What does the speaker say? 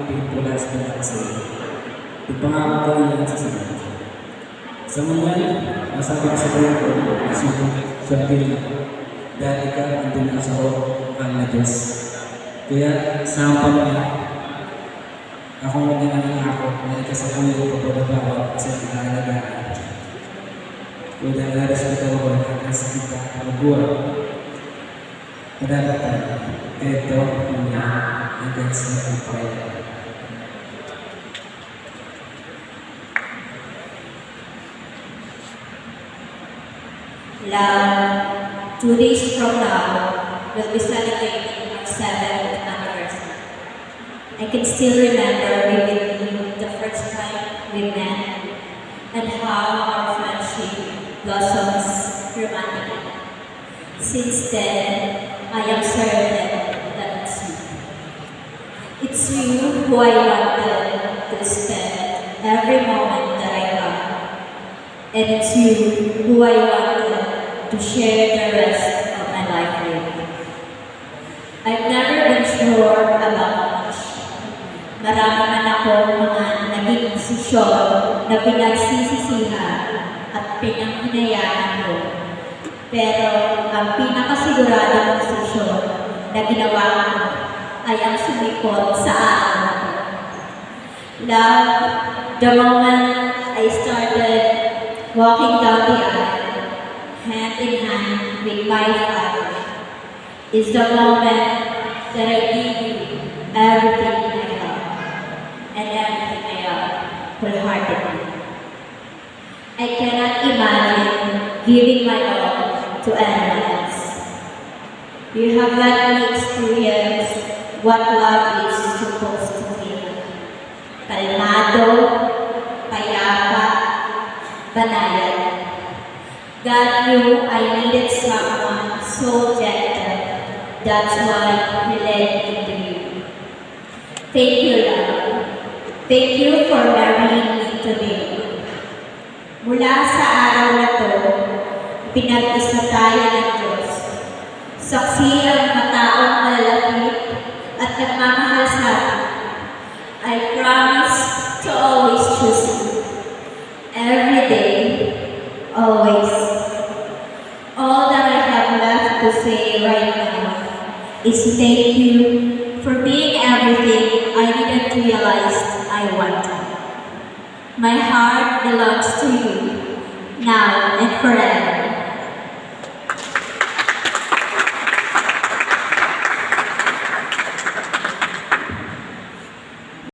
faithful husband ako sa iyo. Ipangako ko yan sa sagot. Sa mga masabi ko sa iyo ko, siyempre, dati ka, andun na sa mahal na Diyos. Kaya, sampa mo na, ako maging ako, na ikasabuhay ko pagbabawa sa ikahalagaan. Kung dahil narespeto ko, nakasakit ka, magbuwa. Kadapatan, ito, niya, hanggang sa nagpapaya. Love, 2 days from now, we'll be celebrating our 7th anniversary. I can still remember vividly the first time we met and how our friendship blossoms romantically. Since then, I am certain that it's you. It's you who I wanted to spend every moment that I have. And it's you who I wanted to share the rest of my life with. I've never been sure about much. Marami man ako mga naging desisyon na pinagsisisihan at pinanghinayaan ko. Pero ang pinakasiguradong desisyon na ginawa ko ay ang sumikot sa araw na ito. Love, the moment I started walking down the aisle, hand in hand with my Father, is the moment that I give you everything I have and everything I am wholeheartedly. I cannot imagine giving my all to anyone else. You have let me experience what love is supposed to feel. Kalmado, payapa, banayad. God knew I needed someone so gentle. That's why He led me to you. Thank you, love. Thank you for marrying me today. Mula sa araw na to, pinag-isa tayo ng Diyos. Saksi ang mataong malalapit at nagmamahal sa atin. I promise to always choose you. Every day, always. All that I have left to say right now is thank you for being everything I didn't realize I wanted. My heart belongs to you, now and forever.